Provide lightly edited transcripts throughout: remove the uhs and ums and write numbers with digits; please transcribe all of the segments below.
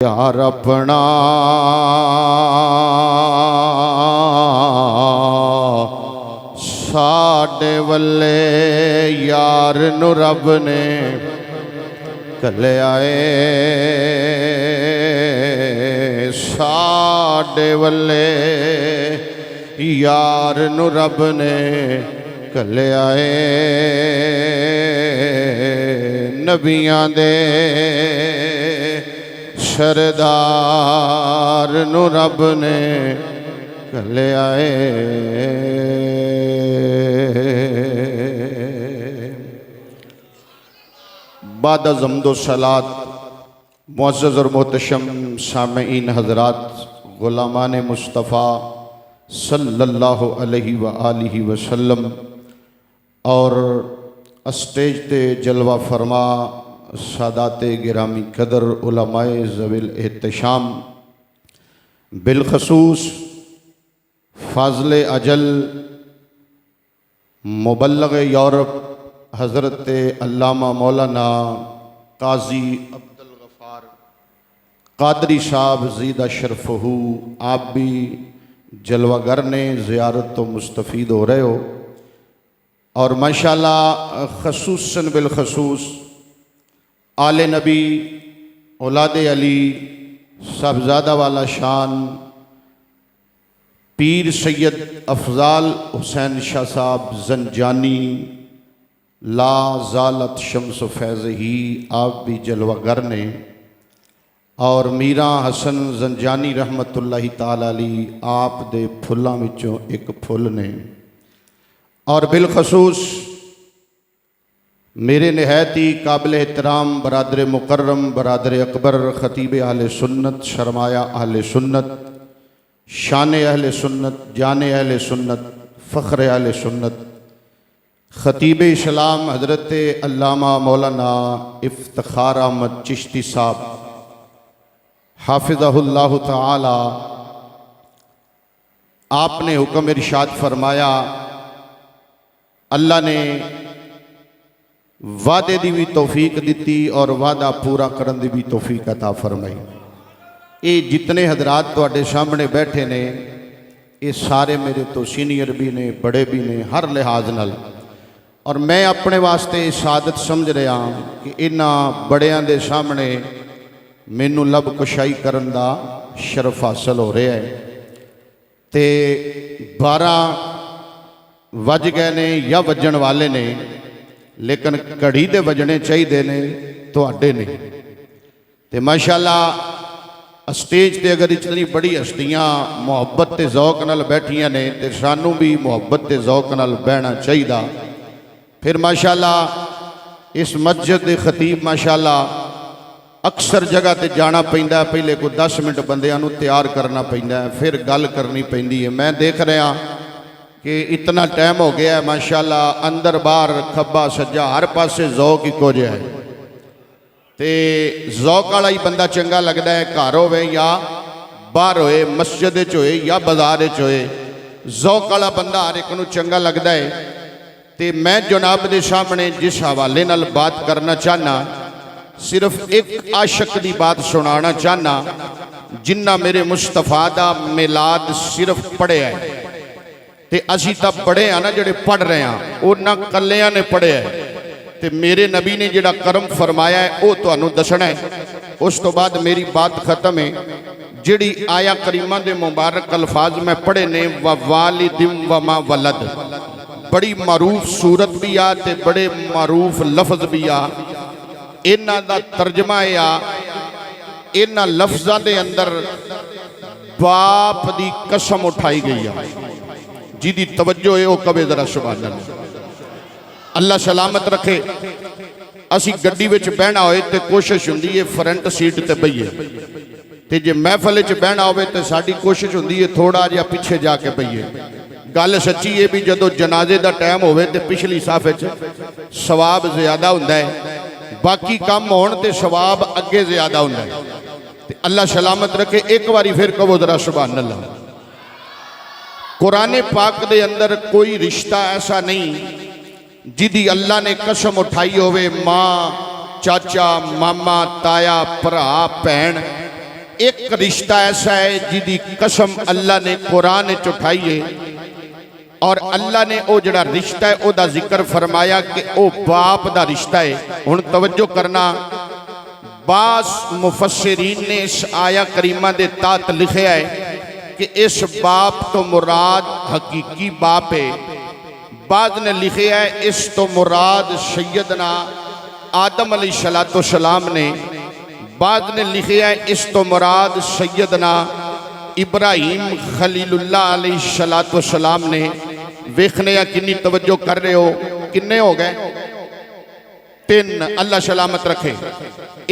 यार अपना साडे वल्ले यार नू रब ने घल्लिया है। साडे वल्ले यार नू रब ने घल्लिया है। नबियां दे सरदार नू रब ने घल्लिया है। बाद ज़म्दो सलात मुअज़्ज़ज़ और मोहतशम सामईन हज़रात, ग़ुलामान मुस्तफ़ा सल्लल्लाहु अलैहि व आलिहि वसल्लम और स्टेज ते जलवा फरमा सादाते गिरामी कदर उलमाए ज़विल एहतशाम, बिलखसूस फाज़ले अजल मुबल्लग यूरोप हज़रत अल्लामा मौलाना काजी अब्दुल गफ़ार कादरी साहब ज़ीदा शरफ़हू, आप भी जलवागर ने ज़ियारत तो मुस्तफ़ीद हो रहे हो। और माशाअल्लाह खसूसन बिलखसूस आले नबी औलादे अली साहबजादा वाला शान पीर सैयद अफजाल हुसैन शाह साहब ज़ंजानी ला ज़ालत शम्स फैज़ ही, आप भी जलवागर ने। और मीरा हसन ज़ंजानी रहमतुल्लाहि ताला अलैह, आप दे फुल्लां विचों एक फुल ने। और बिलखसूस मेरे नहायत ही काबिल एहतराम बरादर मुकर्रम बरादर अकबर ख़तीब अहले सुन्नत, शरमाया अहले सुन्नत, शान अहले सुन्नत, जान अहले सुन्नत, फ़ख्र अहले सुन्नत, ख़तीब इस्लाम हज़रत अल्लामा मौलाना इफ्तिखार अहमद चिश्ती साहब हाफिज़हुल्लाह ताला, आपने हुक्म इरशाद फरमाया, अल्लाह ने वादे दी भी तौफीक दी और वादा पूरा करने की भी तौफीक अता फरमाई। ये जितने हजरात तुहाडे सामने बैठे ने, ये सारे मेरे तो सीनियर भी ने, बड़े भी ने, हर लिहाज नाल। और मैं अपने वास्ते सादत समझ रहा कि इन्हां बड़ियां दे सामने मैनू लब कुशाई करन दा शरफ हासिल हो रहा है। ते 12 वज गए ने या वजन वाले ने, लेकिन घड़ी दे वजने चाहिए ने तुहाडे ने। ते माशाअल्लाह स्टेज ते अगर इतनी बड़ी हस्तियां मुहब्बत ते ज़ौक नाल बैठियां ने, ते सानू भी मुहब्बत ते ज़ौक नाल बहना चाहिए। फिर माशाअल्लाह इस मस्जिद दे खतीब माशाअल्लाह अक्सर जगह ते जाना पैंदा, पहले कोई 10 मिनट बंदियां नू तैयार करना पैंदा, फिर गल करनी पैंदी है। मैं देख रहा कि इतना टाइम हो गया है माशाअल्लाह, अंदर बाहर खब्बा सज्जा हर पासे ज़ौक इको जिहा है। ते ज़ौक वाला ही बंदा चंगा लगता है, घर होवे या बाहर होए, मस्जिद च होए या बाजार च होए, ज़ौक वाला बंदा हर एक नू चंगा लगता है। ते मैं जनाब दे सामने जिस हवाले नाल बात करना चाहना, सिर्फ एक आशक की बात सुनाना चाहना, जिन्ना मेरे मुस्तफा दा मिलाद सिर्फ पढ़िया है। ते असी तां पढ़े हैं ना, जिहड़े पढ़ रहे हैं उन्हां कल्लियां ने पढ़िया है। ते मेरे नबी ने जिहड़ा करम फरमाया है वो तुहानूं दसना है। उस तो बाद मेरी बात खत्म है। जिहड़ी आया करीमा दे मुबारक अल्फाज मैं पढ़े ने, व वालिदिम व मा वलद, बड़ी मारूफ सूरत भी आ ते बड़े मारूफ लफ्ज भी आ। इन्हां दा तर्जमा है, इन्हां लफ्ज़ां दे अंदर बाप दी कसम उठाई गई है। जिदी तवज्जो है वो कवे जरा सुभान अल्लाह। अल्लाह सलामत रखे। असी गड्डी विच बहना होए ते कोशिश हुंदी है फ्रंट सीट ते बहिए, ते जे महफिल च बहना होवे ते साडी कोशिश हुंदी है थोड़ा जिहा पिछे जाके बहिए। गल सच्ची है भी जदों जनाजे दा टाइम होवे ते पिछली साफ च सवाब ज्यादा हुंदा है, बाकी काम होण ते सवाब अगे ज्यादा हुंदा है। ते अल्लाह सलामत रखे। एक बारी फिर कहो जरा सुभान अल्लाह। कुरान पाक दे अंदर कोई रिश्ता ऐसा नहीं जिदी अल्लाह ने कसम उठाई होवे, माँ चाचा मामा ताया भरा भैन एक रिश्ता ऐसा है जिहदी कसम अल्लाह ने कुरान च उठाई है और अल्लाह ने वो जड़ा रिश्ता है ओदा जिक्र फरमाया कि वो बाप दा रिश्ता है। हुण तवज्जो करना, बास मुफस्सिरीन ने इस आया करीमा दे तहत लिखा है कि इस बाप तो मुराद हकीकी बाप है। बाद ने लिखा है इस तो मुराद सैयदना आदम अलैहिस्सलाम ने। बाद ने लिखा है इस तो मुराद सैयदना इब्राहीम खलीलुल्लाह अलैहिस्सलाम ने। वेखने या किन्नी तवज्जो कर रहे हो, किन्ने हो गए? 3। अल्लाह सलामत रखे।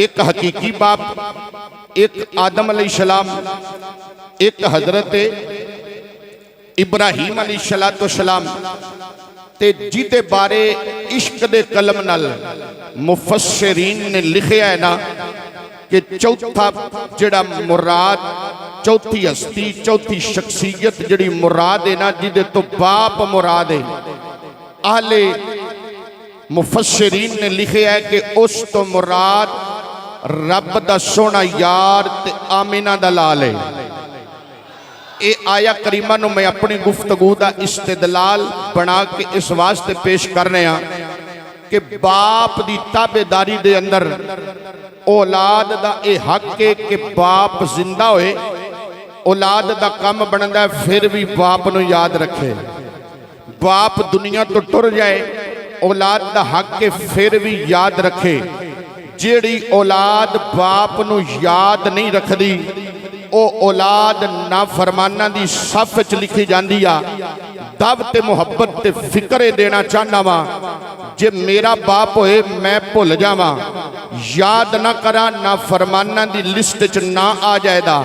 एक हकीकी बाप, एक आदम अलैहिस्सलाम, एक हजरत इब्राहीम अलैहिस्सलाम। ते जिदे बारे इश्क दे कलम नाल मुफस्सिरीन ने लिखा है ना कि चौथा जड़ा मुराद, चौथी हस्ती, चौथी शख्सियत जड़ी मुराद है ना, जिदे तो बाप मुराद है। आहले मुफस्सिरीन ने लिखा है कि उस तो मुराद रब दा सोना यार ते आमिना दा लाल है। ये आया करीमा नूं मैं अपनी गुफ्तगू का इस्तेदलाल बना के इस वास्ते पेश कर रहा कि बाप की ताबेदारी दे अंदर औलाद का यह हक है कि बाप जिंदा होए, औलाद का काम बनता है फिर भी बाप नूं याद रखे। बाप दुनिया तो टुर जाए, औलाद का हक है फिर भी याद रखे। जिहड़ी औलाद बाप नूं याद नहीं रखती ओ औलाद ना फरमाना दी सफ च लिखी जाती आ। दब ते मुहब्बत ते फिक्रे देना चाहना वा, जे मेरा बाप होए मैं भुल जावा, याद ना करा, ना फरमाना दी लिस्ट च ना आ जाएगा।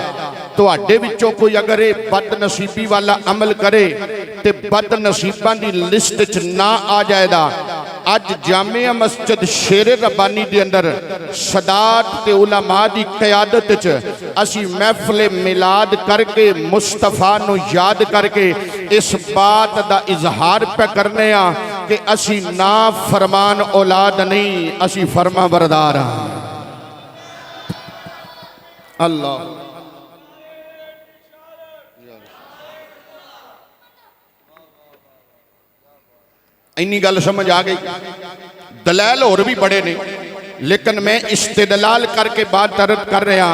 तुहाडे विचों कोई अगर ये बदनसीबी वाला अमल करे ते बदनसीबां दी लिस्ट च ना आ जाएगा। अज जामिया मस्जिद शेरे रब्बानी दे अंदर सदात ते उलमा दी क़यादत च असी महफिल मिलाद करके मुस्तफा नूं याद करके इस बात दा इजहार पे करने आ कि असी ना फरमान औलाद नहीं, असी फरमा बरदार हां। अल्लाह इन्नी गल समझ आ गई। दलैल और भी बड़े ने, लेकिन मैं इस्तेदलाल करके बात अर्ज कर रहा।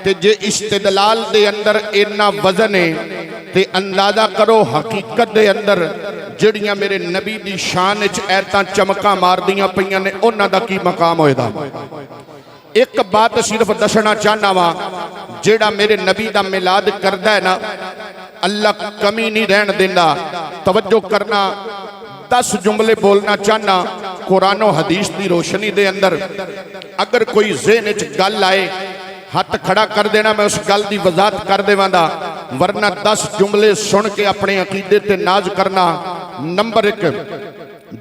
ते जे इस्तेदलाल दे अंदर इन्ना वजन है ते अंदाजा करो हकीकत दे अंदर जड़ियां मेरे नबी दी शान च ऐतां चमका मारदियां पईयां ने, उन्हां दा की मकाम होएगा। एक बात सिर्फ दसना चाहना वा, जेड़ा मेरे नबी दा मिलाद करदा है ना, अल्लाह कमी नहीं रहन देंदा। तवज्जो करना, 10 जुमले बोलना चाहना कुरानो हदीस की रोशनी दे अंदर। अगर कोई ज़हन च गल आए हाथ खड़ा कर देना, मैं उस गल की वजाहत कर देवांगा, वरना 10 जुमले सुन के अपने अकीदे ते नाज करना। नंबर 1,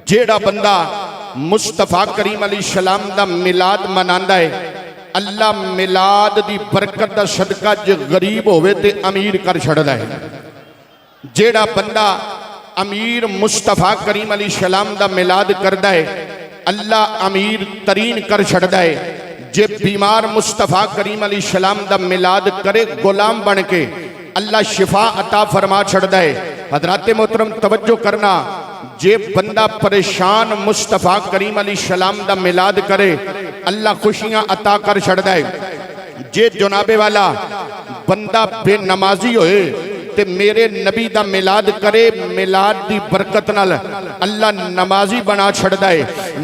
जेड़ा बंदा मुस्तफा करीम अलैहिस्सलाम दा मिलाद मनांदा है, अल्लाह मिलाद दी बरकत दा सदका जे गरीब होवे ते अमीर कर छड़दा है। जेड़ा बंदा अमीर मुस्तफा करीम अलैहिस्सलाम दा मिलाद करदा है, अल्लाह अमीर तरीन कर छड़दा है। जे बीमार मुस्तफा करीम अलैहिस्सलाम दा मिलाद करे गुलाम बन के, अल्लाह शिफा अता फरमा छड़दा है। हजरात मोहतरम तवज्जो करना, जे बंदा परेशान मुस्तफा करीम अलैहिस्सलाम दा मिलाद करे, अल्लाह खुशियां अता कर छड़दा है। जे जनाबे वाला बंदा बेनमाजी होए ते मेरे नबी दा मिलाद करे, मिलाद दी बरकत नाल अल्लाह नमाजी बना छड़दा है।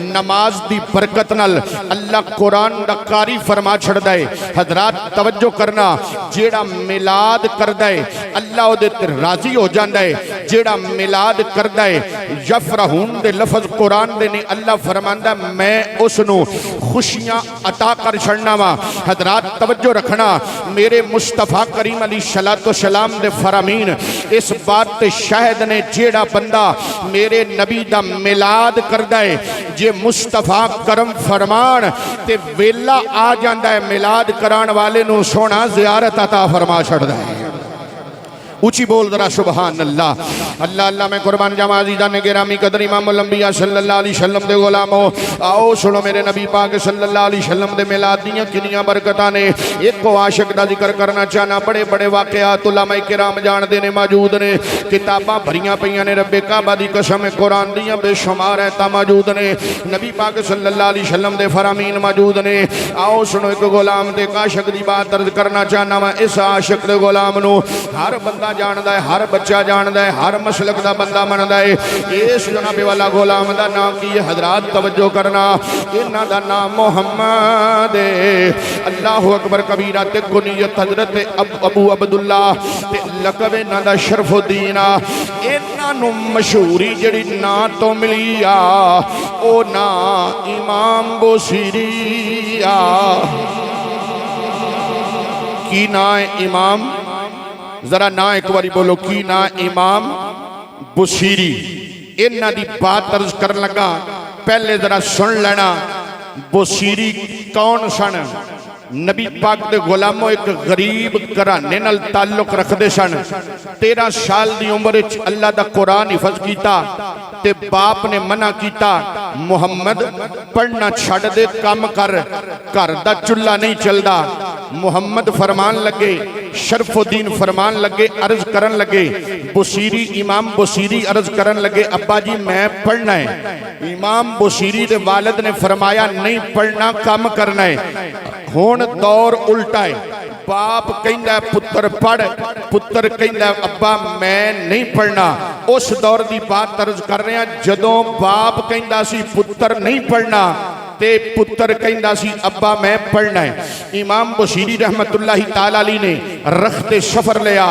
नमाज दी बरकत नाल अल्लाह कुरान दा कारी फरमा छड़दा है। हजरात तवज्जो करना, जेड़ा मिलाद करदा है अल्लाह ओदे ते राजी हो जांदा है। जेड़ा मिलाद करदा है, यफरहून दे लफज कुरान दे ने, अल्लाह फरमांदा मैं उसनू खुशियां अता कर छड़ना वा। हजरात तवज्जो रखना, मेरे मुस्तफा करीम अलैहिस्सलाम दे अमीन इस बात ते शाहिद ने, जेड़ा बंदा मेरे नबी दा मिलाद करदा है, जे मुस्तफा करम फरमान ते वेला आ जांदा है, मिलाद करान वाले नू सोना ज़ियारत अता फरमा छड़दा है। ऊंची बोल जरा सुभान अल्लाह। अल्लाह अल्लाह मैं कुर्बान जावा अज़ीज़ान ने गिरामी कदर इमामुल अंबिया सल्लल्लाहु अलैहि वसल्लम दे गुलामो, आओ सुनो मेरे नबी पाक सल्लल्लाहु अलैहि वसल्लम दे मिलाद दियां किनियां बरकतां ने। एक को आशिक दा जिक्र करना चाहना, बड़े बड़े वाकयात उलमा किराम जानदे ने, मौजूद ने, किताबां भरियां पईयां ने, रब्बे काबा दी कसम कुरान दियां बेशुमार आयतां मौजूद ने, नबी पाक सल्लल्लाहु अलैहि वसल्लम दे फरामीन मौजूद ने। आओ सुनो एक गुलाम ते आशिक दी बात अर्ज करना चाहना वा। इस आशिक दे गुलाम नू हर बंदा जानदा है, हर बच्चा जानदा है, हर मसलक दा बंदा मनदा है। इस जनाबे वाला गुलाम दा नाम की है? हजरात तवज्जो करना, इन्हां दा नाम मुहम्मद है। अल्लाहु अकबर कबीरा ते कुनियत हजरत अबू अब्दुल्ला ते लकब इन्हां दा शरफुद्दीन। इन्हां नू मशहूरी जिहड़ी ना तो मिली आ ओ ना इमाम बुसीरी आ। की ना है इमाम? जरा ना एक बारी बोलो, की ना इमाम बुसीरी। इन्हां दी बात अर्ज कर लगा, पहले जरा सुन लेना बुसीरी कौन सन। नबी पाक दे गुलामों एक गरीब घराने नाल ताल्लुक रखते सन। 13 साल की उम्र अल्लाह दा कुरान हिफज किया ते बाप ने मना किया, मुहम्मद पढ़ना छड़ दे, काम कर, घर दा चुल्हा नहीं चलता। मुहम्मद फरमान लगे, शरफुद्दीन फरमान लगे, अर्ज करन लगे, बुसीरी इमाम बुसीरी अर्ज करन लगे, अब्बा जी मैं पढ़ना है। इमाम बुसीरी दे वालिद ने फरमाया नहीं पढ़ना, काम करना है। हुण दौर उल्टा है, बाप कहंदा पुत्र पढ़, पुत्र कहंदा अब्बा मैं नहीं पढ़ना। उस दौर की बात अर्ज कर रहे हैं जदों बाप कहंदा सी पुत्र नहीं पढ़ना ते पुत्र कहंदा सी अब्बा मैं पढ़ना है। इमाम बुसीरी रहमतुल्लाहि ताला अलैहि ने रखते सफर लिया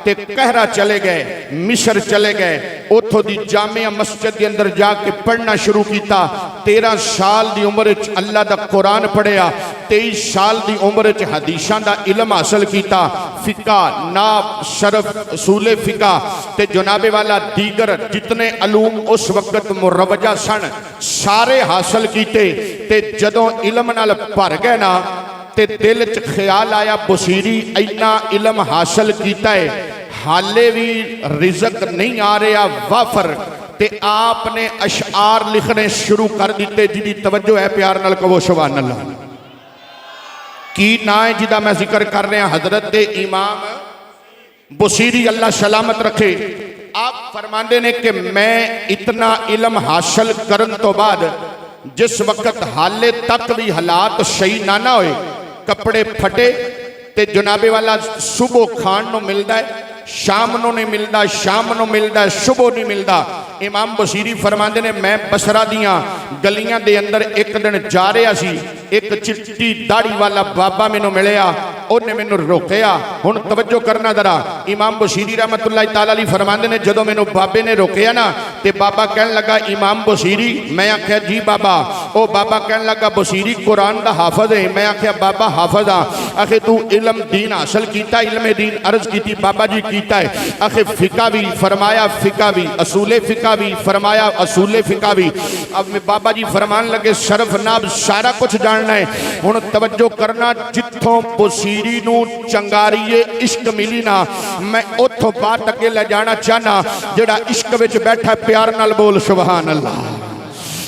ते कहरा चले गए, मिस्र चले गए, उथों दी जामिया मस्जिद के अंदर जाके पढ़ना शुरू किया। 13 साल की उम्र अल्लाह दा कुरान पढ़िया, 23 साल की उम्र हदीसां दा इल्म हासिल किया, फिका नाब शरफ असूले फिका ते जनाबे वाला दीगर जितने अलूम उस वक्त मुरवजा सन सारे हासिल किए। ते जदों इल्म नाल भर गए ना ते दिल च ख्याल आया बुसीरी इन्ना इल्म हासिल किया है, हाले भी रिजक नहीं आ रहा वाफर, ते आपने अशआर लिखने शुरू कर दिते जिदी तवज्जो है प्यार नाल कहो सुभान अल्लाह। की ना है जिदा मैं जिक्र कर रहा? हजरत इमाम बुसीरी अल्लाह सलामत रखे। आप फरमाते ने कि मैं इतना इल्म हासिल करन तो बाद जिस वक्त हाले तक भी हालात सही ना होए, कपड़े फटे ते जनाबे वाला सुबह खान नू मिलता है, शाम नू नहीं मिलता, शाम नू मिलता है, सुबह नहीं मिलता। इमाम बुसीरी फरमाते ने मैं बसरा दियां गलियां दे अंदर एक दिन जा रहा सी, एक चिट्टी दाढ़ी वाला बाबा मैनू मिलया, उन्हें मैनू रोकया। हुण तवज्जो करना जरा, इमाम बुसीरी रहमतुल्लाहि ताला अलैहि फरमाते ने जदों मैनू बाबे ने रोकया ना ते बाबा कहन लगा इमाम बुसीरी, मैं आख्या जी बाबा। ओ बाबा कहन लगा बुसीरी कुरान दा हाफज है। मैं आख्या बाबा हाफज आ। आखे तू इल्म दीन हासिल किया? इल्मे दीन अर्ज की बाबा जी किया है। आखे फिका भी? फरमाया फिका भी। असूले फिका भी? फरमाया असूले फिका भी। अब बाबा जी फरमान लगे शरफ नाब सारा कुछ जानना है। हुण तवज्जो करना, जिथों बुसीरी नू चंगारीए इश्क मिली ना, मैं उथों बात अगे ले जाना चाहना। जेड़ा इश्क विच बैठा प्यार नाल बोल सुभान अल्लाह।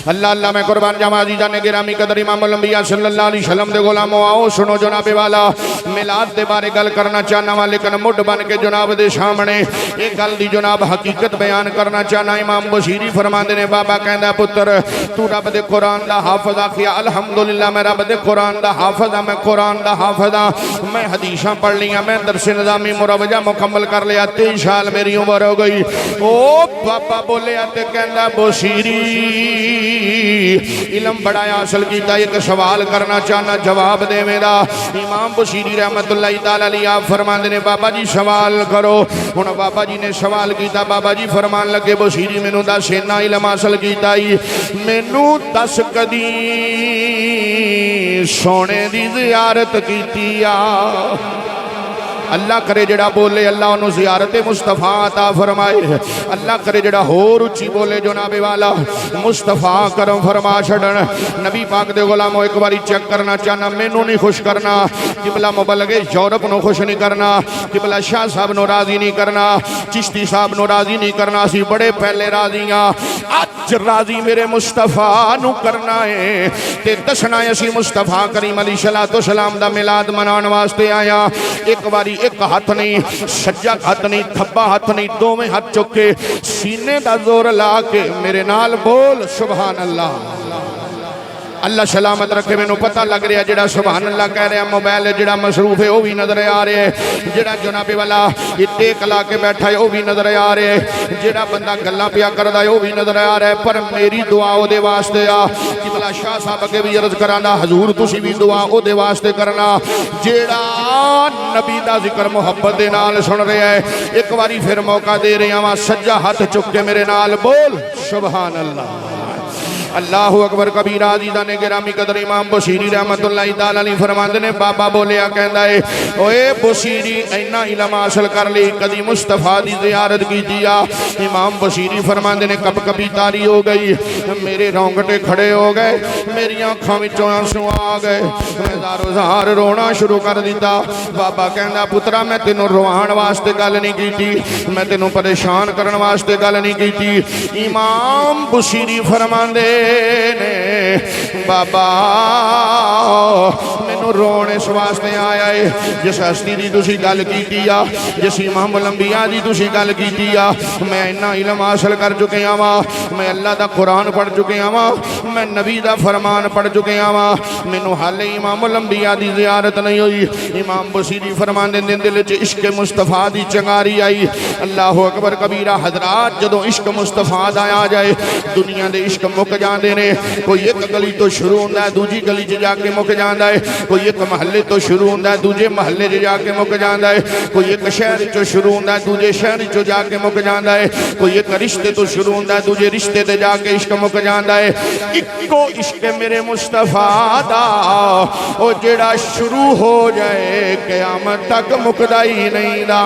अल्लाह अल्लाह मैं कुर्बान जावा अज़ीज़ान ने गिरामी कदर इमामुल अंबिया सल्लल्लाहु अलैहि वसल्लम दे गुलामो, आओ सुनो जनाबे वाला मिलाद दे बारे गल करना चाहना वा, लेकिन मुड बन के जनाब दे सामने एक गल दी जनाब हकीकत बयान करना चाहना। इमाम बुसीरी फरमाते ने बाबा कहंदा पुत्र तू रब दे कुरान दा हाफिज? आखिया अल्हम्दुलिल्लाह मैं रब दे कुरान दा हाफिज हां, मैं कुरान दा हाफिज हां, मैं हदीसां पढ़ लियां, मैं दरसे निज़ामी मुरवजा मुकम्मल कर लिया, 23 साल मेरी उम्र हो गई। ओ बाबा बोलिया ते कहंदा बुसीरी इलम बड़ा हासिल किया, एक सवाल करना चाहना जवाब दे मेरा। इमाम बुसीरी रहमतुल्लाहि ताला अलैहि आप फरमाते ने बाबा जी सवाल करो। हुण बाबा जी ने सवाल किया, बाबा जी फरमान लगे बुसीरी मैनू दस इन्ना इलम हासिल किया, मैनू दस कदी सोने की जियारत की अल्लाह करे जड़ा बोले अल्लाह उन्होंने ज़ियारत मुस्तफ़ा अता फरमाए। अल्लाह करे जड़ा होर उच्ची बोले जनाबे वाला मुस्तफ़ा करम फरमा छड़न। नबी पाक दे गुलामों एक बारी चेक करना चाहना, मैनू नहीं खुश करना, किबला मुबल्लिगे यूरोप नो खुश नहीं करना, किबला शाह साहब नो राजी नहीं करना, चिश्ती साहब नो राजी नहीं करना। असी बड़े पहले राजी हाँ, अज राजी मेरे मुस्तफ़ा नू करना है ते दसना है। असी मुस्तफ़ा करीम अलैहिस्सलातु सलाम दा मिलाद मनाउण वास्ते आया। एक बारी एक हाथ नहीं, सज्जा हाथ नहीं, खब्बा हाथ नहीं, दोवें हाथ चुक के सीने दा जोर ला के मेरे नाल बोल सुभान अल्लाह। अल्लाह सलामत रखे। मैनू पता लग रहा जड़ा सुभान अल्लाह कह रहा मोबाइल जड़ा मसरूफ है वह भी नजर आ रहा है, जड़ा जनाबे वाला टेक ला के बैठा है वह भी नजर आ रहा है, जड़ा बंदा गल्लां पिया करदा है वह भी नजर आ रहा है। पर मेरी दुआ उहदे वास्ते आ कि भला शाह साहब अगे भी अर्ज करांदा हजूर तुसीं भी दुआ उहदे वास्ते करना जेड़ा नबी दा जिक्र मुहब्बत दे नाल सुन रहा है। एक बारी फिर मौका दे रहा वा, सज्जा हाथ चुक के मेरे नाल बोल सुभान अल्लाह। अल्लाह अकबर कबीरा। अज़ीज़ान गिरामी कदर इमाम बुशीरी रहमतुल्लाहि तआला अलैहि फरमांदे ने बाबा बोलिया कहंदा है ओए बुशीरी इन्ना इल्म हासिल कर ली कदी मुस्तफ़ा दी ज़ियारत कीती आ। इमाम बुशीरी फरमांदे ने कब कभी तारी हो गई, मेरे रोंगटे खड़े हो गए, मेरी आँखों विचों आंसू आ गए, मैं ज़ारो ज़ार रोना शुरू कर दिता। बाबा कहंदा पुत्रा मैं तेनों रोवाण वास्ते गल नहीं कीती, मैं तेनों परेशान करने वास्ते गल नहीं कीती। इमाम बुशीरी फरमांदे ने बाबा मैनू रोने इस वास्ते आया है जिस हस्ती की तुसी गल की आ, जिस इमाम लंबिया की तुसी गल की आ। मैं इन्ना इल्म हासिल कर चुके वा, मैं अल्लाह का कुरान पढ़ चुके वा, मैं नबी का फरमान पढ़ चुके वा, मैनू हाले इमाम लंबिया की ज़ियारत नहीं हुई। इमाम बसीरी फरमांदे ने दिल च इश्क मुस्तफ़ा की चंगारी आई। अल्लाह अकबर कबीरा। हजरात जदों इश्क मुस्तफ़ा दा आ जाए दुनिया के इश्क मुक जाते ने। कोई एक गली तो शुरू होता है दूजी गली च जाके मुक जाता है, कोई एक महल्ले तो शुरू होता है दूजे महल्ले च जाके मुक जाता है, कोई एक शहर चो शुरू होता है दूजे शहर चो जाके मुक जाता है, कोई एक रिश्ते तो शुरू होता है दूजे रिश्ते ते जाके इश्क मुक जाता है। इक्को इश्क मेरे मुस्तफा दा ओ जेड़ा शुरू हो जाए क़यामत तक मुकदा ही नहीं दा।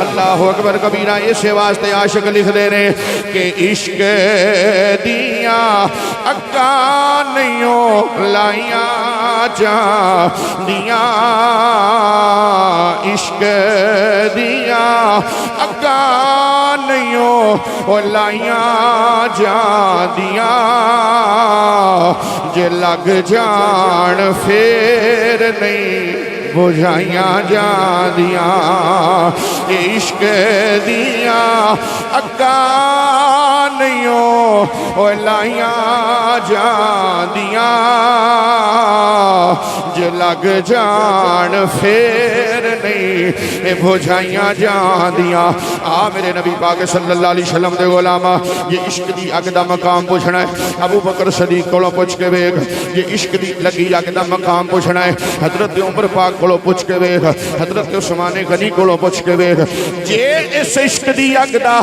अल्लाह अकबर कबीरा। इस वास्ते आशिक लिखते ने कि इश्क दिया अक्का नहीं लाइया जा दिया, इश्क दिया अक्का नहीं लाइया जा दिया, जे लग जान फिर नहीं बुझाइया जा दिया। इश्क दिया अक्का नहीं लाइया जा दिया, जे लग जान फिर नहीं बुझाइया जा दिया। आ मेरे नबी पाक सल्लल्लाहु अलैहि वसल्लम दे गुलामा ये इश्क दी अग दा मकाम पूछना है अबू बकर सदीक कोलों पुछ के वेख, ये इश्क दी लगी अग दा मकाम पूछना है हजरत उमर पाक कोलों पुछ के वेख, हजरत उस्मान गनी कोलों पुछ के वेख। जे इस इश्क दी अग दा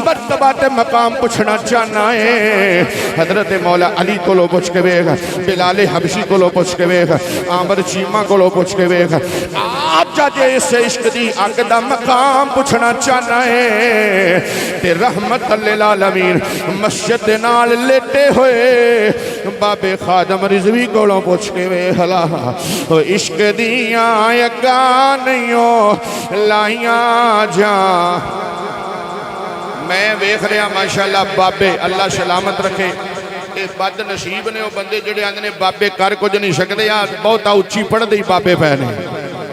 मर्तबा ते मकाम पूछना चाहना है हजरत मौला अली कोलों पुछ के वेख, बिलाल हबशी कोलों पुछ के वेख, आमर चीमा कोलों पुछ के वेख। आज जे इस इश्क दी अग दा मकाम पूछना चाहना है ते रहमत लिल आलमीन मस्जिद दे नाल लेटे हुए बाबे खादम रिजवी कोलों पुछ के वेख ला। इश्क दियां अगा नहीं लाइया जा। मैं वेख रहा माशाअल्लाह बाबे अल्लाह सलामत रखे ये बद नसीब ने वो बंदे जेडे आंदे ने बाबे कर कुछ नहीं सकते आ बहुत उच्ची पढ़ते ही बाबे पै ने।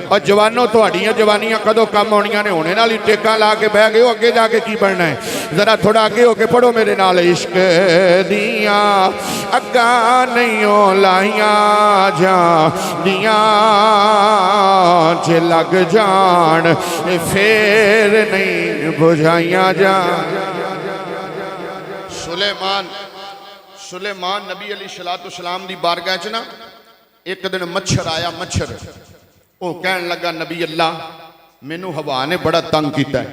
और जवानों तुहाड़ियां जवानियां कदों कम आउणियां ने हुणे नाल ही टेका ला के बह गए हो अगे जाके की बनना है। जरा थोड़ा अगे होके पढ़ो मेरे नाल। इश्क दिया अगा नहीं लाइया जा दिया, जे लग जान फिर नहीं बुझाइया जा। सुलेमान नबी अलैहिस्सलाम दी बारगाह च ना एक दिन मच्छर आया। मच्छर वो कहन लगा नबी अल्लाह मैनू हवा ने बड़ा तंग किया है।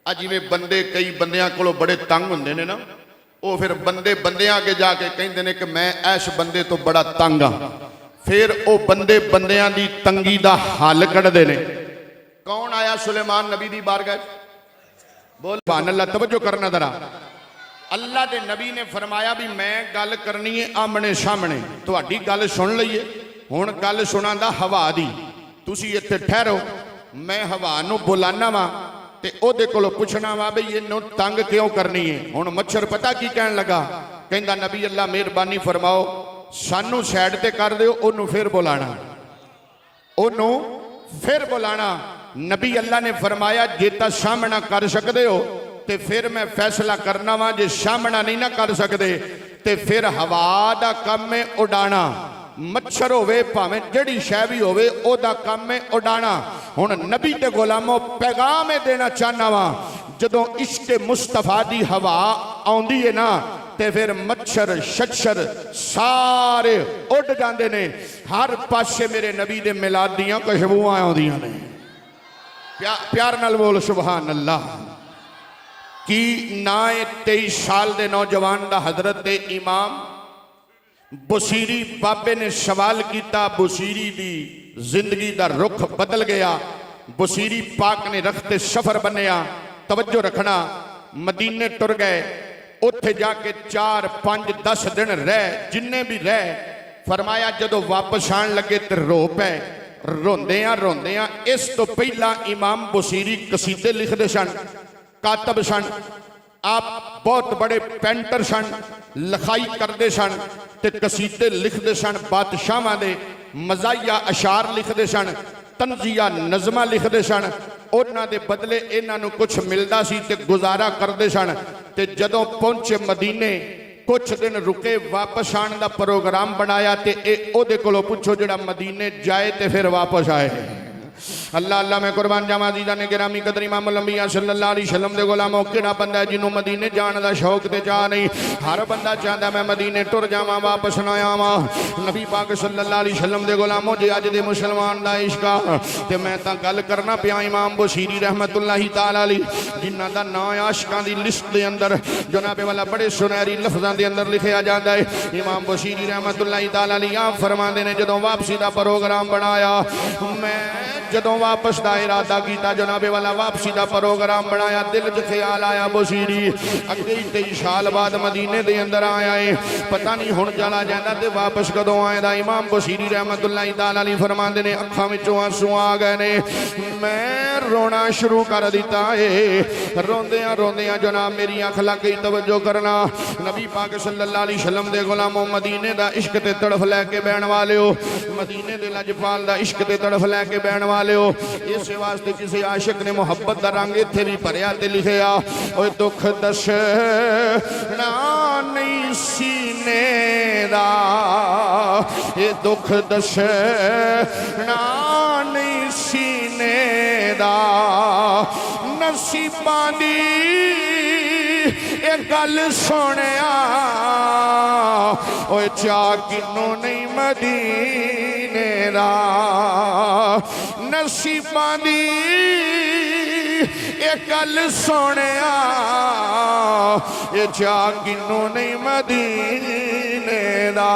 अ जिवें बंदे कई बंदियां कोलों बड़े तंग हुंदे ने ना वो फिर बंदे बंदियां अगे जाके कहंदे ने कि मैं इस बंदे तो बड़ा तंग हाँ। फिर वो बंदे बंदियां दी तंगी दा हल कढ़दे ने। फरमाया सुलेमान नबी दी बारगाह बोल सुभान अल्लाह। तवज्जो करना जरा, अल्लाह के नबी ने फरमाया भी मैं गल करनी है आमने सामने, तुहाडी गल सुन लईए। हुण गल सुनांदा हवा दी, तुसी इत्थे ठहरो, मैं हवा नूं बुलाना वा ते ओदे कोलों पुछना वा भी इहनूं तंग क्यों करनी है। हुण मच्छर पता की कहण लगा, कहंदा नबी अल्लाह मेहरबानी फरमाओ सानू साइड ते कर दिओ, ओनू फिर बुलाना, ओनू फिर बुलाना। नबी अल्लाह ने फरमाया जे तां सामना कर सकदे हो ते फिर मैं फैसला करना वा, जे सामना नहीं ना कर सकते ते फिर हवा दा काम है उड़ाना। मच्छर होवे भावें जिहड़ी शै भी होवे ओदा काम है उड़ाना। हुण नबी ते गुलामों पैगाम देना चाहना वा, जदों इश्क मुस्तफा दी हवा आउंदी है ना ते फिर मच्छर छच्छर सारे उड़ जाते ने। हर पासे मेरे नबी दे मिलाद दियां खुशबूआं आउंदियां ने। प्यार नाल बोल सुभान अल्लाह। कि ना 23 साल दे नौजवान दा हजरत इमाम बुसीरी बाबे ने सवाल किया, बुसीरी दी जिंदगी दा रुख बदल गया। बुसीरी पाक ने रखते सफर बनया। तवज्जो रखना, मदीने टुर गए, उत्थे जाके 4 5 10 दिन रह, जिन्ने भी रह, फरमाया जदों वापस आन लगे तो रो पे, रोंदियां इस तो पहला इमाम बुसीरी कसीदे लिखते सन, कातब सन, आप बहुत बड़े पेंटर सन, लिखाई करते सन ते कसीदे लिखते सन, बादशाहां दे मज़ाहिया अशार लिखते सन, तंजिया नज़मा लिखते सन। उन्हां दे बदले इन्हां नूं कुछ मिलदा सी ते गुजारा करते सन। ते जदों पहुंचे मदीने कुछ दिन रुके, वापस आने का प्रोग्राम बनाया ते ओदे कोलों पुछो जिहड़ा मदीने जाए ते फिर वापस आए। अल्लाह अल्लाह मैं कुर्बान जावा जीदा ने गिरामी कदर इमाम लंबिया सल्लल्लाहु अलैहि वसल्लम दे गुलामों किहड़ा बंदा है जिन्हों मदीने जाने का शौक ते चाह नहीं। हर बंदा चाहता मैं मदीने टुर जावां वापस ना आवां। नबी पाक सल्लल्लाहु अलैहि वसल्लम दे गुलामों जे अज दे मुसलमान दा इश्क ते मैं तां गल करना पिया इमाम बुसीरी रहमतुल्लाहि तआला अलैहि, जिन्हां दा नाम आशिकां दी लिस्ट दे अंदर जनाबे वाला बड़े सुनहरी लफ्ज़ां दे अंदर लिखिया जाता है। इमाम बुसीरी रहमतुल्लाहि तआला अलैहि आप फरमांदे ने जदों वापसी दा प्रोग्राम बनाया, मैं जदों वापस का इरादा किया, जनाबे वाला वापसी का प्रोग्राम बनाया, दिल च ख्याल आया बुसीरी अगे 23 साल बाद मदीने के अंदर आया है, पता नहीं हुण चला जाता तो वापस कदों आएगा। इमाम बुसीरी रहमतुल्लाहि तआला अलैहि फरमांदे ने अखां विचों आंसू आ गए ने, मैं रोना शुरू कर दिता है। रोंदियां रोंदियां जनाब मेरी अख लग गई। तवज्जो करना, नबी पाक सल्लल्लाहु अलैहि वसल्लम दे गुलामों मदीने का इश्क ते तड़फ लैके बहन वाले हो, मदीने दे लजपाल का इश्क ते तड़फ लैके बहन वाले हो। इस वास्ते किसी आशिक ने मुहब्बत का रंग इत्थे भी भरिया ते लिखिया, ओए दुख दसना नहीं सीने दा, ये दुख दसना नहीं सीने दा, नसीबां दी एक गल सुनिया, ओए चा किनू नहीं मदीने दा, नसीबां दी एक गल सुनिया, ये चा किनू नहीं मदीने दा।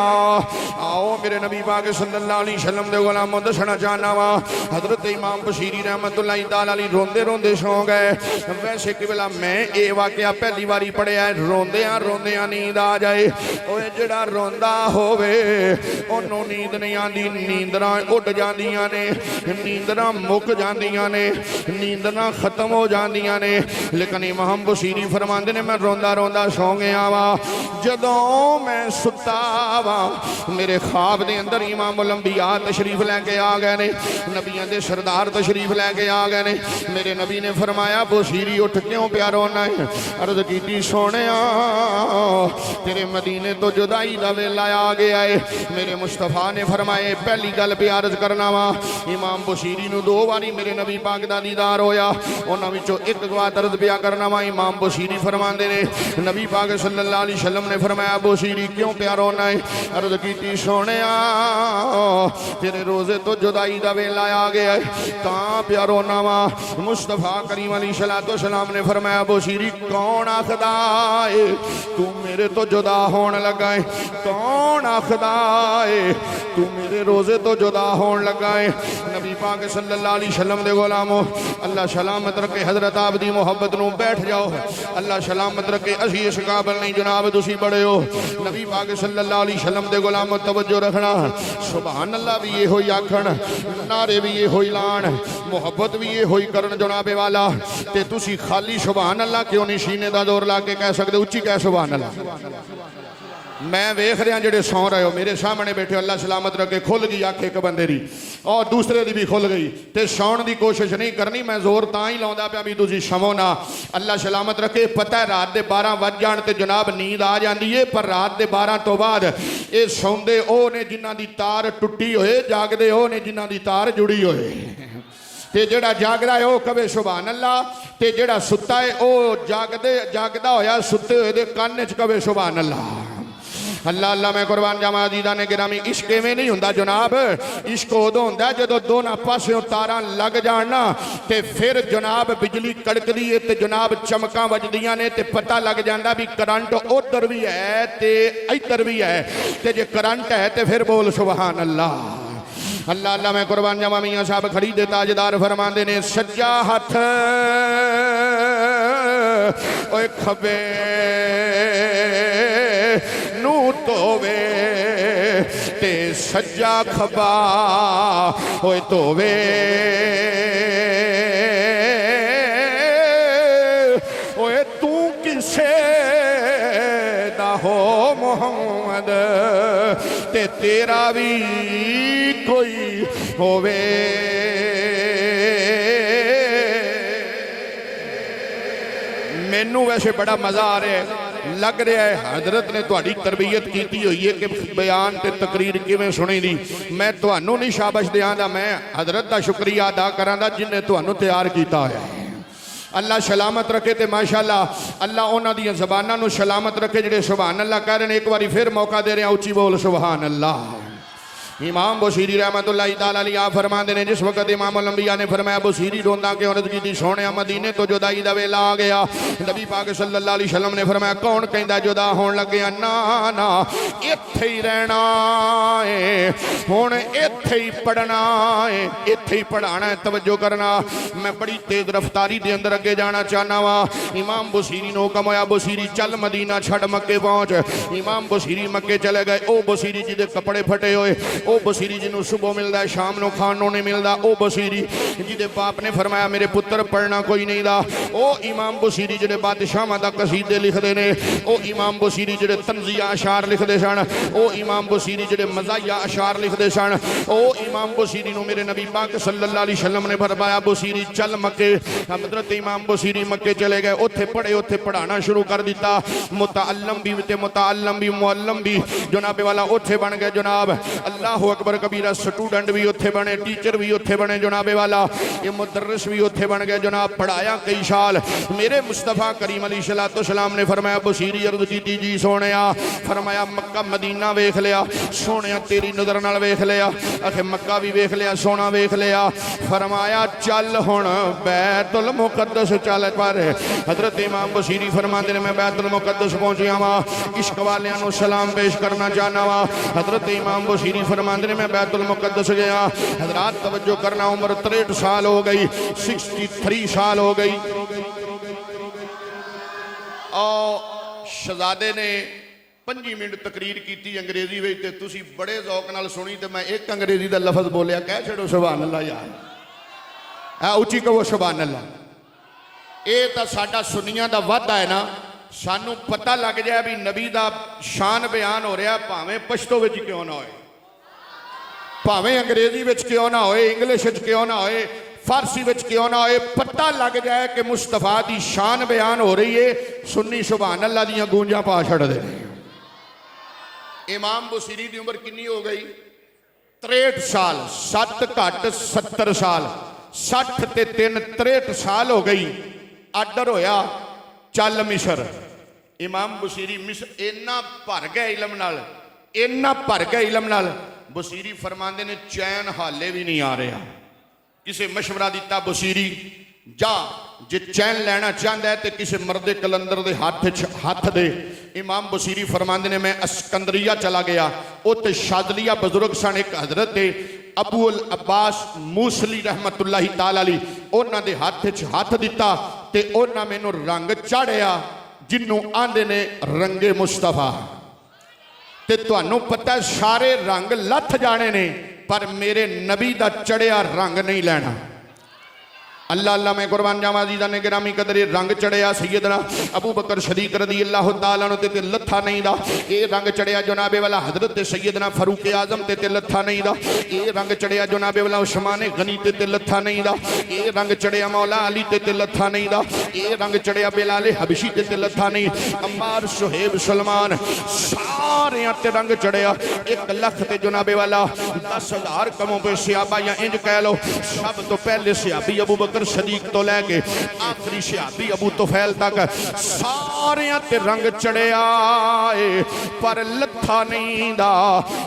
आओ मेरे नबी पाक सल्लल्लाहु अलैहि वसल्लम दे गुलामों दसना चाहना वा, हजरत इमाम बुसीरी रहमतुल्लाहि तआला अलैहि रोंदे रोंदे सौ गए। वैसे किबला मैं ये वाकया पहली बारी पढ़िया, रोंदियां रोंदियां नींद आ जाए। ओए जिहड़ा रोंदा होवे ओनू नींद नहीं आती, नींदरां उड़ जांदियां ने, नींदरां मुक जांदियां ने, नींदरां खत्म हो जांदियां ने। लेकिन इमाम बुसीरी फरमांदे ने मैं रोंदा रोंदा सौ गया वा। जदों मैं सुता वा मेरे ख्वाब दे अंदर इमाम लंबिया तशरीफ लैके आ गए ने, नबियां दे सरदार तशरीफ लैके आ गए ने। मेरे नबी ने फरमाया बुसीरी उठ क्यों प्या रोना है? अर्ज की सोनिया तेरे मदीने तो जुदाई का वेला आ गया है। मेरे मुस्तफा ने फरमाए पहली गल पे अर्ज करना वा, इमाम बुसीरी नूं 2 बारी मेरे नबी पाक दा दीदार होया, उन्हां विचों एक बात अर्ज पिया करना वा। इमाम बुसीरी फरमांदे ने नबी पाक सल्लल्लाहु अलैहि वसल्लम ने फरमाया बुसीरी क्यों प्या रोना है? अर्ज की सोनिया तेरे रोजे तो जुदाई का वेला आ गया है तां प्या रोना वा। मुस्तफा करीम अलैहिस्सलातु वस्सलाम ने फरमाया बुसीरी कौन आखदा है तू मेरे तो जुदा होने लगा है? कौन आखदा है तू मेरे रोजे तो जुदा होने लगा है? नबी पाक सल्लल्लाहु अलैहि वसल्लम दे गुलामो अल्लाह सलामत रखे हजरत आप दी मोहब्बत नूं बैठ जाओ अल्लाह सलामत रखे असी इस काबिल नहीं जनाब तुसी बड़े हो नबी पाक सल्लल्लाहु अलैहि वसल्लम दे गुलामो तवज्जो रखना सुभान अल्लाह भी ये होई आखण नारे भी ये होई लाण मोहब्बत भी ये होई करन जनाबे वाला ते तुसी खाली सुभान अल्लाह क्यों नहीं सीने दा जोर ला के कह सकदे उच्ची कह सुभान अल्लाह मैं वेख रहा जेडे सौ रहे हो मेरे सामने बैठे अल्लाह सलामत रखे खुल गई आँख एक बंदे की और दूसरे की भी खुल गई तो सौण की कोशिश नहीं करनी मैं जोर तां ही लाउंदा पिया भी तुसीं सवो ना अल्लाह सलामत रखे पता है रात के 12 वज जाण ते जनाब नींद आ जाती है पर रात के 12 तो बाद ये सौंदे वो ने जिन्हां दी तार टुटी होए जागदे वो ने जिन्हां दी तार जुड़ी होए ते जेड़ा जागदा है वो कवे सुभान अल्लाह ते जेड़ा सुत्ता है वो जागदा होया सुत्ते होए दे कान च कवे सुभान अल्लाह अल्लाह अल्लाह मैं कुर्बान जावा दीदा ने गिरामी इश्क में नहीं हुंदा जनाब इश्क उदों हुंदा जदों दोनों पासों तारां लग जाण ना ते फिर जनाब बिजली कड़कदी है ते जनाब चमकां वजदियां ने ते पता लग जांदा भी करंट उधर भी है ते इधर भी है ते जे करंट है ते फिर बोल सुभान अल्लाह अल्लाह अल्लाह मैं कुर्बान जावा मियाँ साहब खड़ी दे ताजदार फरमाते ने सज्जा हथ ओए खबे नू धोवे ते सज्जा खबा ओए धोवे ओए तू किसे दा हो मोहम्मद ते तेरा भी कोई होवे मैनू वैसे बड़ा मज़ा आ रहा है लग रहा है हजरत ने तुहाडी तरबियत की हुई है कि बयान ते तकरीर किवें सुनी दी मैं तुहानू नहीं शाबाश देंदा मैं हजरत का शुक्रिया अदा करांगा जिन्हें तुहानू तैयार किया है अल्लाह सलामत रखे तो माशाअल्लाह अल्लाह उन्हां दी ज़बानां नू सलामत रखे जिहड़े सुभान अल्लाह कह रहे हैं एक बारी फिर मौका दे रहे हैं उच्ची बोल सुभान अल्लाह इमाम बुसीरी रहमतुल्लाह तआला अलैहि आप फरमाते हैं जिस वक्त इमाम अल-अंबिया ने फरमाया बुसीरी रोंदा क्यों अर्ज़ की सोने मदीने तो जुदाई दा वेला आ गया नबी पाक सल्लल्लाहु अलैहि वसल्लम ने फरमाया कौन कहंदा जुदा होण लगे ना ना इत्थे ही रहना है हुण इत्थे ही पढ़ना है इत्थे ही पढ़ाना है तवज्जो करना मैं बड़ी तेज रफ्तारी दे अंदर अगे जाना चाहना वा इमाम बुसीरी नूं हुक्म होया बुसीरी चल मदीना छड़ मक्के पहुंच इमाम बुसीरी मक्के चले गए ओ बुसीरी जिहदे कपड़े फटे होए ओ बसीरी जिन्हों सुबह मिलता है शाम को खानों नहीं मिलता ओ बसीरी जिदे बाप ने फरमाया मेरे पुत्र पढ़ना कोई नहीं दा ओ इमाम बसीरी जिहड़े बादशाहां दा कसीदे लिखते हैं ओ इमाम बसीरी जिहड़े तंजिया अशार लिखते सन ओ इमाम बसीरी जिहड़े मज़ाहिया अशार लिखते सन ओ इमाम बसीरी नूं मेरे नबी पाक सल्लल्लाहु अलैहि वसल्लम ने फरमाया बसीरी चल मक्के हज़रत इमाम बसीरी मक्के चले गए उत्थे पढ़े उत्थे पढ़ाना शुरू कर दिता मुतअल्लम भी ते मुतअल्लम भी मुअल्लम भी जनाब वाला उत्थे बन गए जनाब अल्लाह अकबर कबीरा स्टूडेंट भी उत्थे बने टीचर भी उत्थे बने जनाबे वाला ये मुदर्रिस भी उत्थे बन गए जनाब पढ़ाया कई साल मेरे मुस्तफ़ा करीम अलैहिस्सलातु वस्सलाम ने फरमाया बसीरी अर्ज़ की जी सोनिया फरमाया मक्का मदीना वेख लिया सोनिया तेरी नज़र नाल वेख लिया आखे मक्का भी वेख लिया सोना वेख लिया फरमाया चल हुण बैतुल मुकद्दस चल पर हज़रत इमाम बसीरी फरमाते ने मैं बैतुल मुकद्दस पहुंचिया वा इश्क वालियां नूं सलाम पेश करना चाहना वा हज़रत इमाम बसीरी फरमाते ने मैं बैतुल मुकद्दस गया हजरात तवज्जो करना उम्र 63 साल हो गई 63 साल हो गई और शहजादे ने 5 मिनट तकरीर की अंग्रेजी में ते तुसी बड़े ज़ौक नाल सुनी तो मैं एक अंग्रेजी का लफज बोलिया कह छड़ो सुभान अल्लाह यार आ उच्ची कहो सुभान अल्लाह ये तो साडा सुन्नियां दा वादा है ना सानू पता लग जाए भी नबी दा शान बयान हो रहा भावें पश्तो विच क्यों ना होए भावें अंग्रेजी विच क्यों ना होए इंग्लिश विच क्यों ना होए फारसी विच क्यों ना होए पता लग जाए कि मुस्तफा दी शान बयान हो रही है सुन्नी सुभान अल्लाह दियां गूंजां पा छड़दे ने इमाम बुसीरी की उम्र कितनी हो गई 63 साल 7 घट 70 साल 60 ते 3 63 साल हो गई आर्डर होया चल मिस्र इमाम बुसीरी मिस्र इन्ना भर गया इलम नाल इन्ना भर गया इलम नाल बुसीरी फरमाते ने चैन हाले भी नहीं आ रहा किसी मशवरा दिता बुसीरी जा जे चैन लेना चाहता है तो किसी मर्दे कलंदर के हाथ दे इमाम बुसीरी फरमाते ने मैं अस्कंदरिया चला गया उत्ते शादलिया बजुर्ग सन एक हजरत अबूल अब्बास मूसली रहमतुल्लाही ताला अलैह उन्हां दे हत्थ च हत्थ दिता ते उन्हां मैनू रंग चाढ़िया जिन्नू आंदे ने रंगे मुस्तफा। ते तुहानू पता सारे रंग लथ जाने ने पर मेरे नबी दा चढ़िया रंग नहीं लेना। अल्लाह अल्लाह मैं कुर्बान जावा जीदा ने गिरामी कदरे रंग चढ़िया सैयदना अबू बकर सदीक रदी अल्लाह तआला अन्हु ते लथा नहीं दा। ये रंग चढ़िया जनाबे वाला हजरत सैयदना फारूक आजम ते लथा नहीं दा। ये रंग चढ़िया जनाबे वाला उस्मान गनी ते लथा नहीं दा। ये रंग चढ़िया मौला अली ते लथा नहीं दा। ये रंग चढ़िया बिलाल हबशी ते लथा नहीं। अम्मार सुहेब सलमान सारे ते रंग चढ़िया। 1 लाख ते जनाबे वाला 10,000 कमों पे सियाबा या इंज कह लो सब तो पहले सियाबी अबू बकर सदीक तो लैके आखिरी सियाबी अबू तुफैल तक सारे ते रंग चढ़िया पर लथा नहीं दा।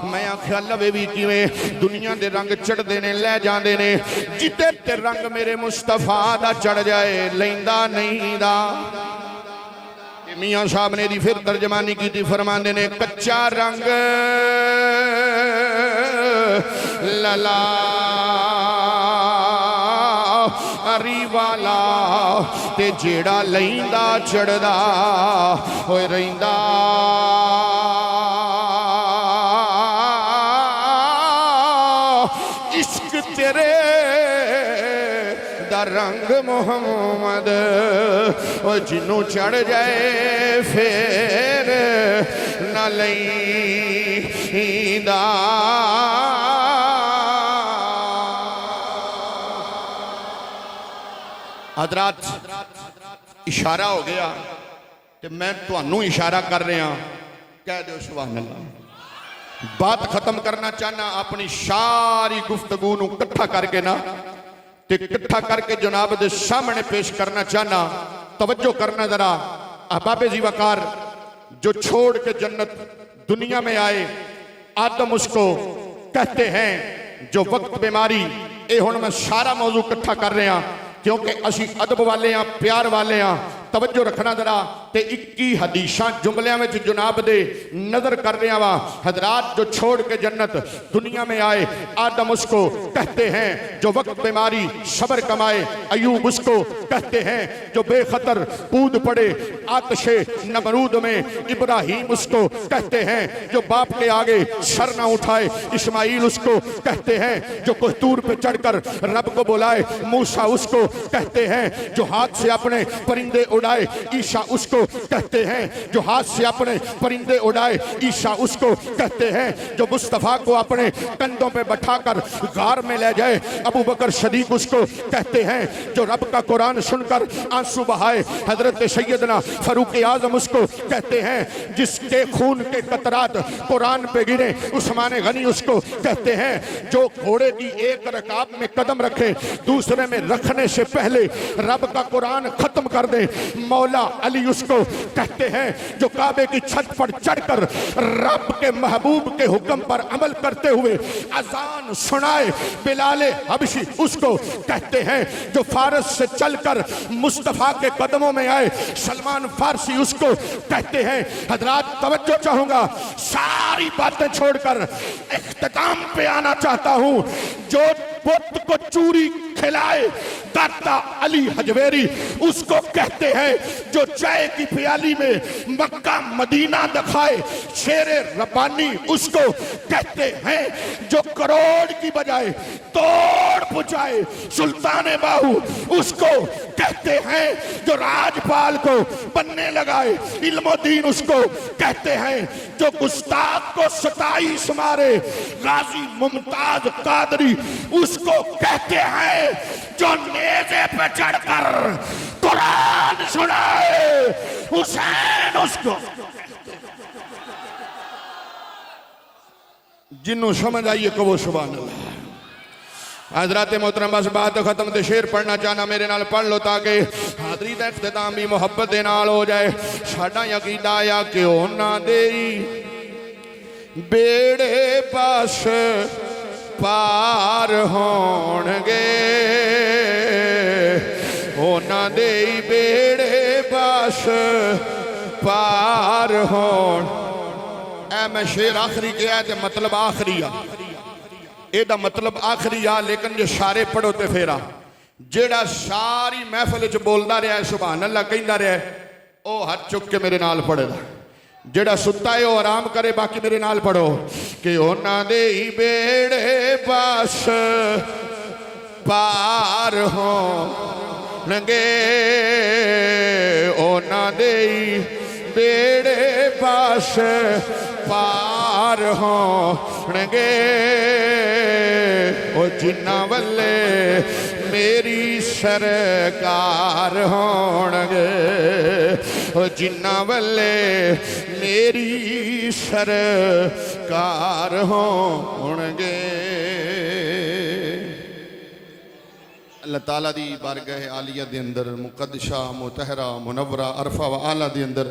मैं आख्या लवे भी किवें दुनिया दे रंग चढ़ते ने लै जाते ने जिते ते रंग मेरे मुस्तफा दा चढ़ जाए लैंदा नहीं दा। मियां साहब ने दी फिर तर्जमानी की थी फरमाते ने कच्चा रंग लला हरी वाला ते जेड़ा लैंदा चढ़दा होए रहिंदा इश्क तेरे दा रंग मोहम्मद जिन्नू चढ़ जाए फिर न लैंदा। हजरात इशारा हो गया तो मैं तुहानू इशारा कर रहा कह दो सुभान अल्लाह। बात खत्म करना चाहना अपनी सारी गुफ्तगू नू इकट्ठा करके ना ते इकट्ठा करके जनाब दे सामने पेश करना चाहना। तवज्जो करना जरा अहबाबे जी वकार जो छोड़ के जन्नत दुनिया में आए आदम उसको कहते हैं जो वक्त बीमारी ये हुण मैं सारा मौजू इकट्ठा कर रहा क्योंकि असी अदब वाले हाँ प्यार वाले हाँ। तवज्जो रखना जरा ते 21 हदीसां जुमलियां में जनाब दे नजर कर रहा वा। हजरात जो छोड़ के जन्नत दुनिया में आए आदम उसको कहते हैं जो वक्त बीमारी सब्र कमाए। अयूब उसको कहते हैं जो बेखतर कूद पड़े आतशे नमरूद में। इब्राहिम उसको कहते हैं जो बाप के आगे सर ना उठाए। इस्माइल उसको कहते हैं जो कोहतूर पे चढ़कर रब को बुलाए। मूसा उसको कहते हैं जो हाथ से अपने परिंदे उड़ाए। ईशा उसको कहते हैं जो हाथ से अपने परिंदे उड़ाए। ईशा उसको कहते हैं जो मुस्तफा को अपने कंधों पे बैठाकर गार में ले जाए। अबू बकर सदीक उसको कहते हैं जो रब का कुरान सुनकर आंसू बहाए। हजरत सैयदना फारूक आजम उसको कहते हैं जिसके खून के कतरात कुरान पे गिरे। उस्मान गनी उसको कहते हैं जो घोड़े की एक रकाब में कदम रखे दूसरे में रखने से पहले रब का कुरान खत्म कर दे। मौला अली उसको कहते हैं जो काबे की छत पर चढ़कर रब के महबूब के हुक्म पर अमल करते हुए अजान सुनाए। बिलाल हबशी उसको कहते हैं जो फारस से चलकर मुस्तफा के कदमों में आए। सलमान फारसी उसको कहते हैं। हजरात तवज्जो चाहूंगा सारी बातें छोड़कर इख्तिताम पे आना चाहता हूं। जो पुत को चूरी खिलाए दाता अली हजवेरी उसको कहते हैं जो चाय की प्याली में मक्का मदीना दिखाए। शेरे रब्बानी उसको कहते हैं जो करोड़ की बजाय तोड़ पुचाए। सुल्तान बाहू उसको कहते हैं जो राजपाल को बनने लगाए। इल्मोदीन उसको कहते हैं जो गुस्ताख को 27 मारे। गाजी मुमताज कादरी उसको कहते हैं जो नेज़े पे चढ़कर कुरान सुनाए। हुसैन उसको जिन्हों समझ आइए कहो सुभान अल्लाह। हजरत मोहतरम बस बात खत्म तो शेर पढ़ना चाहना मेरे नाल पढ़ लो ताकि हादरी का इख्तिताम भी मुहब्बत के नाल हो जाए। साडा यकीन आया कि उन्हां दे बेड़े बस पार होणगे। उन्हां दे बेड़े बस पार होण। मैं शेर आखिरी किया मतलब आखिरी आ ਇਹਦਾ ਮਤਲਬ ਆਖਰੀ ਆ लेकिन जे सारे पढ़ो तो फेरा ਜਿਹੜਾ सारी महफिल च बोलता रहा सुभान अल्लाह कहता रहा वह हाथ चुक के मेरे नाल पढ़ेगा ਜਿਹੜਾ सुता है वह आराम करे बाकी मेरे नाल पढ़ो कि उन्हां दे ही बेड़े बस पार होणगे उन्हां दे ही बेड़े बस पार होणगे ओ जिन्ना वल्ले मेरी सरकार होणगे ओ जिन्ना वल्ले मेरी सरकार होणगे। अल्लाह ताला दी बारगाह आलिया दे अंदर मुकद्दशा मुतहरा मुनव्वरा अरफा व आला दे अंदर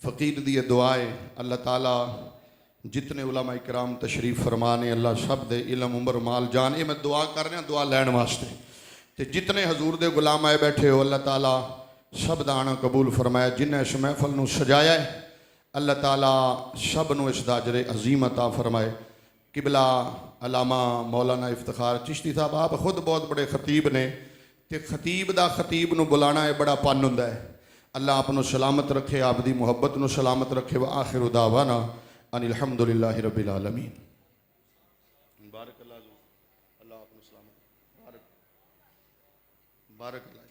फ़कीर दी दुआ है अल्लाह ताला जितने उलमा इकराम तशरीफ फरमाने अल्लाह सब दे इलम उमर माल जान ये मैं दुआ कर रहा दुआ लैन वास्ते ते जितने हजूर दे गुलाम आए बैठे हो अल्लाह ताला सब दा आना कबूल फरमाया जिन्हें इस महफल नूं सजाया है अल्लाह ताला सब नूं इस दा अजर अजीम अता फरमाए। किबला अलामा मौलाना इफ्तिखार चिश्ती साहब आप खुद बहुत बड़े खतीब ने ते खतीब दा खतीब नूं बुलाना है बड़ा पन हुंदा है। अल्लाह आप नूं सलामत रखे आपदी मुहब्बत नूं सलामत रखे व आखिर दावाना अनिल हम्दुलिल्लाहि रब्बिल आलमीन। बारक अल्लाह आप नूं सलामत बारक बारक अल्लाह।